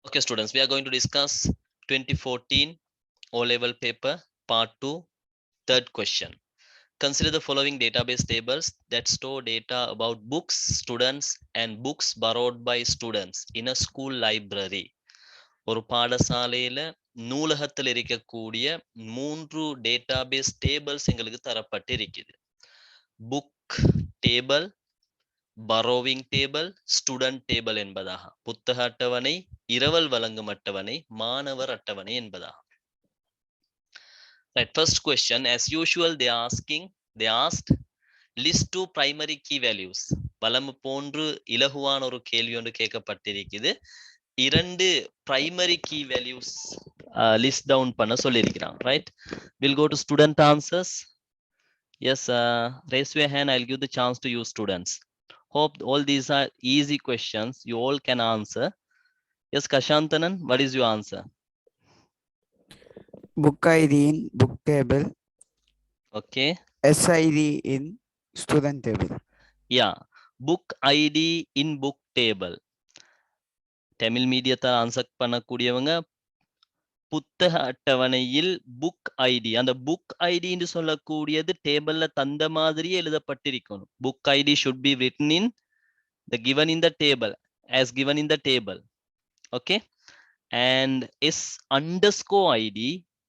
Okay, students, we are going to discuss 2014 O-level paper, part 2, third question. Consider the following database tables that store data about books, students, and books borrowed by students in a school library. ஒரு பாடசாலையில நூலகத்தில் இருக்கக்கூடிய 3 database tables எங்களுக்கு தரப்பட்டிருக்குது. Book table, borrowing table, student table என்பதாக. புத்தக அட்டவணை, இரவல் வழங்கும் அட்டவணை, மாணவர் அட்டவணை என்பதாக. Right, first question, as usual, they asked list two primary key values. வலம்பு போன்று இலகுவான ஒரு கேள்வி ஒன்று கேட்கப்பட்டிருக்குது. 2 primary key values list down பண்ண சொல்லியிருக்கிறான். Right, we'll go to student answers. Yes, raise your hand, I'll give the chance to you students. Hope all these are easy questions, you all can answer. Yes, Kashantanan, what is your answer? Book ID in book table, Okay, SID in student table. yeah, book ID in book table. Tamil மீடியத்தால் answer பண்ணக்கூடியவங்க புத்தக அட்டவணையில் book ID, அந்த book ID என்று சொல்லக்கூடியது டேபிள்ல தந்த மாதிரியே எழுதப்பட்டிருக்கணும். Book ID should be written in the given in the table, as given in the table. Okay, and s underscore id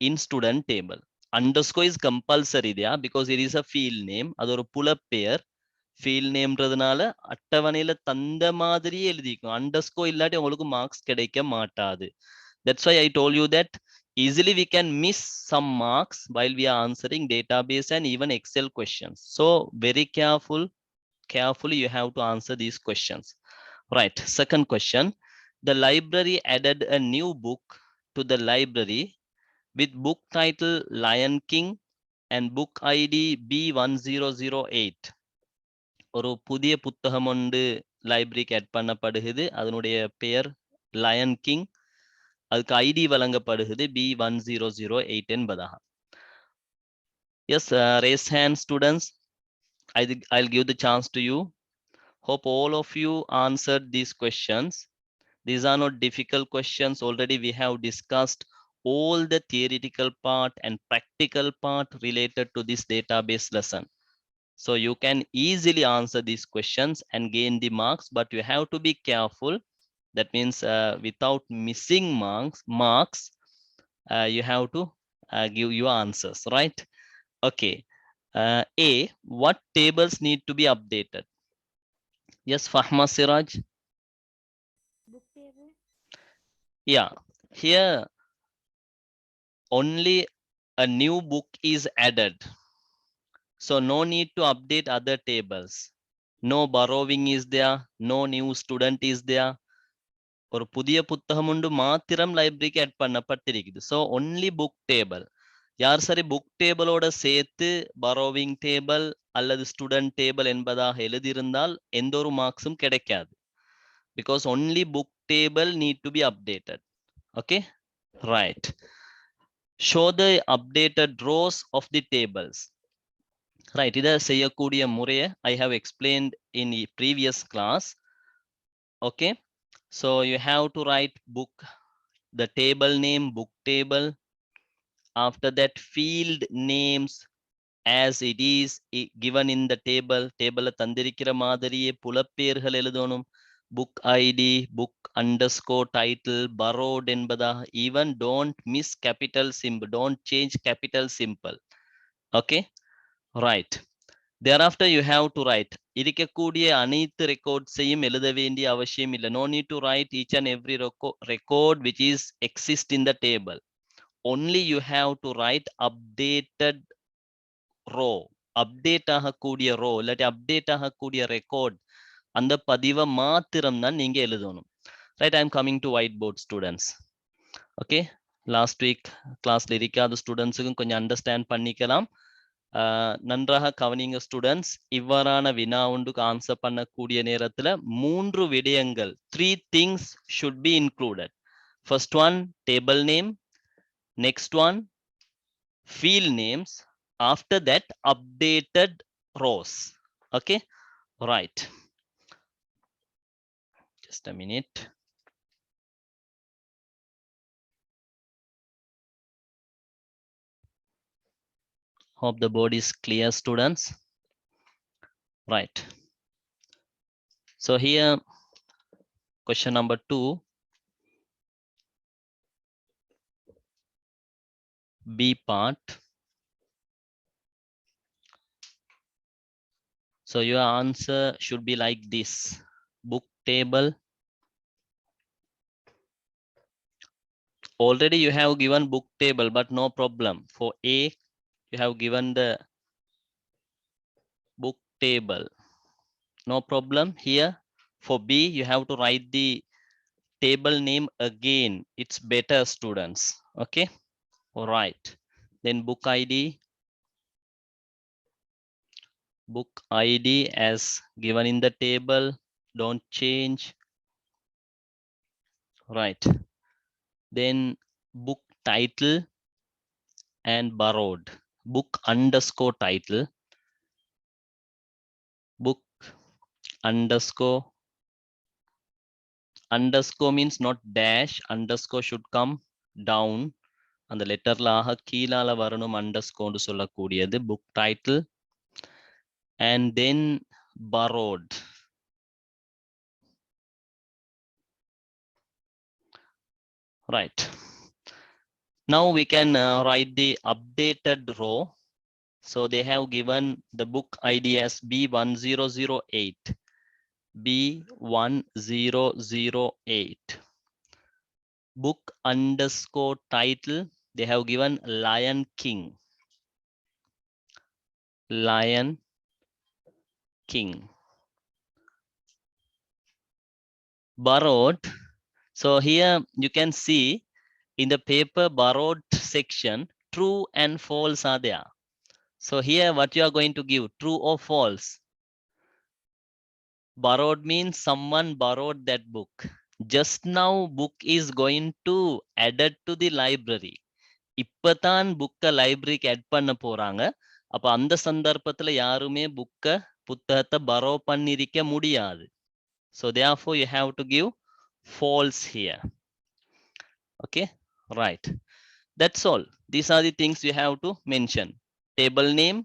in student table. Underscore is compulsory there because it is a field name. அது ஒரு புலப்பெயர். Field நேம்ன்றதுனால அட்டவணையில தந்த மாதிரியே எழுதிக்கும். Underscore இல்லாட்டி உங்களுக்கு marks கிடைக்க மாட்டாது. That's why I told you that easily we can miss some marks while we are answering database and even Excel questions. So very carefully you have to answer these questions. Right, second question. The library added a new book to the library with book title Lion King and book ID B1008. ஒரு புதிய புத்தகம் ஒன்று லைப்ரரிக்கு add பண்ணப்படுகிறது. அதனுடைய பெயர் line king. அதுக்கு ID வழங்கப்படுகிறது B1008 என்பதாக. Yes, raise hand students. I'll give the chance to you. Hope all of you answered these questions. These are not difficult questions. Already we have discussed all the theoretical part and practical part related to this database lesson. So you can easily answer these questions and gain the marks, but you have to be careful. That means without missing marks, you have to give your answers, right? Okay. A, what tables need to be updated? Yes, Fahma Siraj. Book table. Yeah, here only a new book is added. So no need to update other tables. No borrowing is there, no new student is there. ஒரு புதிய புத்தகம் உண்டு மாத்திரம் லைப்ரரிக்கு add பண்ணப்பட்டிருக்குது. So only book table. யார் சரி book டேபிளோட சேர்த்து பரோவிங் டேபிள் அல்லது ஸ்டூடெண்ட் டேபிள் என்பதாக எழுதியிருந்தால் எந்த ஒரு மார்க்ஸும் கிடைக்காது. Because only book table need to be updated. Okay, right. Show the updated rows of the tables. Right, இதை செய்யக்கூடிய முறையை I have explained in previous class. Okay, so you have to write book, the table name, book table. After that, field names as it is given in the table. Table தந்திருக்கிற மாதிரியே புலப்பெயர்கள் எழுதணும். book id, book underscore title, borrowed என்பதா. even don't miss capital symbol, don't change capital symbol. Okay, right. Thereafter you have to write இருக்கக்கூடிய அனைத்து ரெக்கார்ட்ஸையும் எழுத வேண்டிய அவசியம் இல்லை. No need to write each and every record which is exist in the table. Only you have to write updated row. Update ஆகக்கூடிய row இல்லாட்டி update ஆகக்கூடிய record, அந்த பதிவை மாத்திரம் தான் நீங்க எழுதணும். Right, I am coming to white board students. Okay, last week கிளாஸ்ல இருக்காத ஸ்டூடெண்ட்ஸுக்கும் கொஞ்சம் அண்டர்ஸ்டாண்ட் பண்ணிக்கலாம். நன்றாக கவனிங்க ஸ்டூடெண்ட்ஸ். இவ்வாறான வினா ஒன்றுக்கு ஆன்சர் பண்ணக்கூடிய நேரத்துல 3 விடயங்கள், 3 things should be included. First one, table name. Next one, field names. After that, updated rows. Okay, right. Just a minute. Hope the board is clear, students. Right. So here, question number 2, B part. So your answer should be like this: book table. Already you have given book table, but no problem. For A, you have given the book table. No problem. Here for B, you have to write the table name again. It's better, students. Okay. All right. Then book ID. Book ID as given in the table. Don't change. Right. Then book title and borrowed. Book underscore title. Book underscore. Underscore means not dash. Underscore should come down. And the letter laha keelala varanum underscore nu sollakudiyadu book title. And then borrowed. Right. Now we can write the updated row. So they have given the book ID as B1008. B1008. Book underscore title, they have given Lion King. Lion King. Borrowed. So here you can see in the paper borrowed section, true and false are there. So here what you are going to give, true or false? Borrowed means someone borrowed that book. Just now book is going to added to the library. இப்பதான் புக்க லைப்ரரிக்கு add பண்ண போறாங்க. அப்ப அந்த சந்தர்ப்பத்துல யாருமே புத்தகத்தை borrow பண்ணிருக்க முடியாது. So therefore you have to give false here. Okay, right. That's all. These are the things you have to mention. Table name,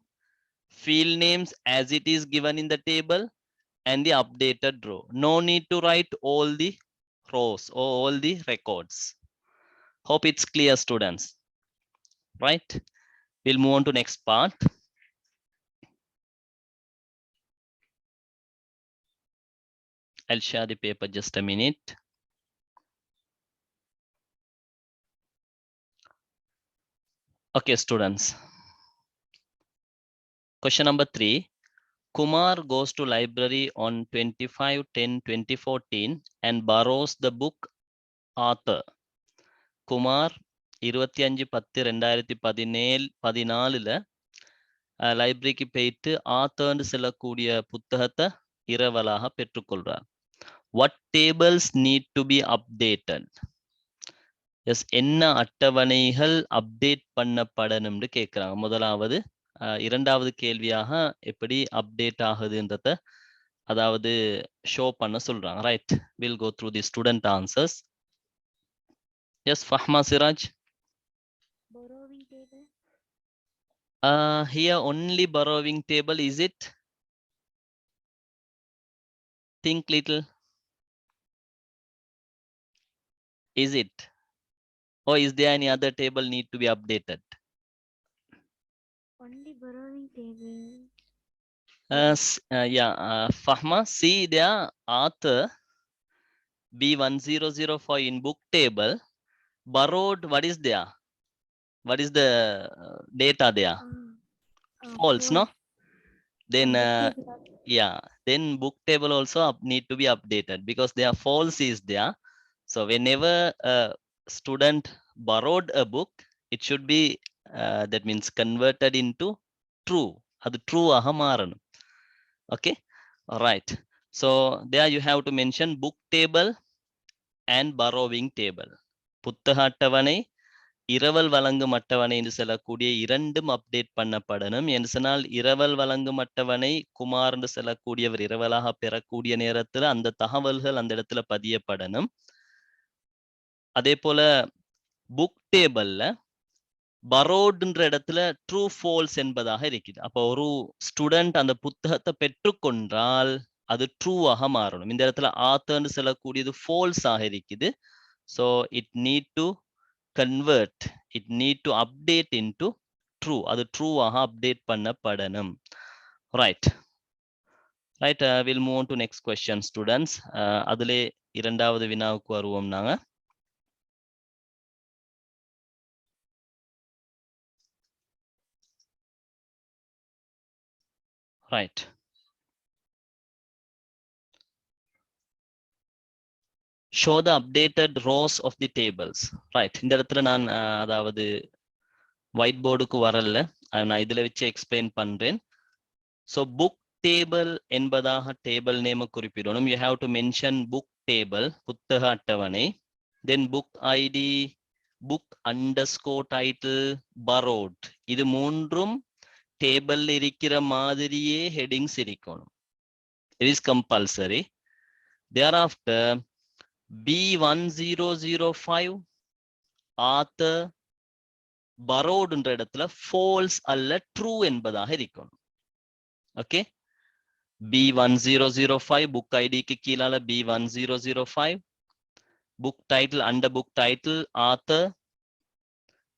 field names as it is given in the table, and the updated row. No need to write all the rows or all the records. Hope it's clear, students. Right? We'll move on to next part. I'll share the paper just a minute. Okay, students. Question number 3. Kumar goes to library on 25/10/2014 and borrows the book Author. Kumar 25/10/2014 லைப்ரரிக்கு போயிட்டு ஆத்தர்ன்னு சொல்லக்கூடிய புத்தகத்தை இரவலாக பெற்றுக்கொள்றார். What tables need to be updated? Yes, என்ன அட்டவணைகள் update பண்ணப்படணும்னு கேட்குறாங்க. முதலாவது. இரண்டாவது கேள்வியாக எப்படி அப்டேட் ஆகுதுன்றத அதாவது ஷோ பண்ண சொல்றாங்க. Right, will go through the student answers. Yes, Fahma Siraj. Borrowing table. Here only borrowing table, is it? Think little. Is it? Or is there any other table need to be updated? Only borrowing table. Fahma, see there author B1005 in book table. Borrowed, what is there? What is the data there? False, no? Then then book table also need to be updated because their false is there. So whenever a student borrowed a book, it should be that means converted into true. Adu true aha maaranum. Okay, all right. So there you have to mention book table and borrowing table. புத்தக அட்டவணை, இரவல் வழங்கும் அட்டவணை என்று சொல்லக்கூடிய இரண்டும் update பண்ணப்படணும். என்று சொன்னால் இரவல் வழங்கும் அட்டவணை குமார் என்று சொல்லக்கூடியவர் இரவலாக பெறக்கூடிய நேரத்துல அந்த தகவல்கள் அந்த இடத்துல பதியப்படணும். அதே போல புக் டேபிள்ல borrowedன்ற இடத்துல ட்ரூ ஃபால்ஸ் என்பதாக இருக்குது. அப்போ ஒரு ஸ்டூடெண்ட் அந்த புத்தகத்தை பெற்றுக்கொண்டால் அது ட்ரூவாக மாறணும். இந்த இடத்துல ஆத்தர்ன்னு சொல்லக்கூடியது ஃபால்ஸ் ஆக இருக்குது. So it need to convert, it need to update into true. அது ட்ரூவாக அப்டேட் பண்ணப்படணும். Right right will move on to next question students. அதிலே இரண்டாவது வினாவுக்கு வருவோம் நாங்க. Right, show the updated rows of the tables. Right, இந்த இடத்துல நான் அதாவது ஒயிட் போர்டுக்கு வரல, நான் இதுல வச்சு எக்ஸ்பிளைன் பண்றேன். ஸோ புக் டேபிள் என்பதாக டேபிள் நேம குறிப்பிடணும். You have to mention book table, புத்தக அட்டவணை, then book ID, book underscore title, borrowed. இது மூன்றும் டேபிள் இருக்கிற மாதிரியே ஹெட்டிங்ஸ் இருக்கணும். It is compulsory. thereafter B1005 author borrowedன்ற இடத்துல false அல்ல true என்பதாக இருக்கணும். ஓகே, B1005 புக் ஐடிக்கு கீழால B1005, book title under book title author,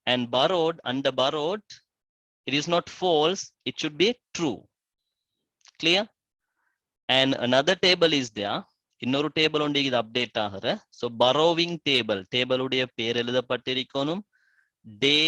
and borrowed under borrowed it is not false, it should be true. Clear? And another table is there. இன்னொரு table ஒன்று இது update ஆகுற. So borrowing table, டேபிளுடைய பேர் எழுதப்பட்டிருக்கணும், டே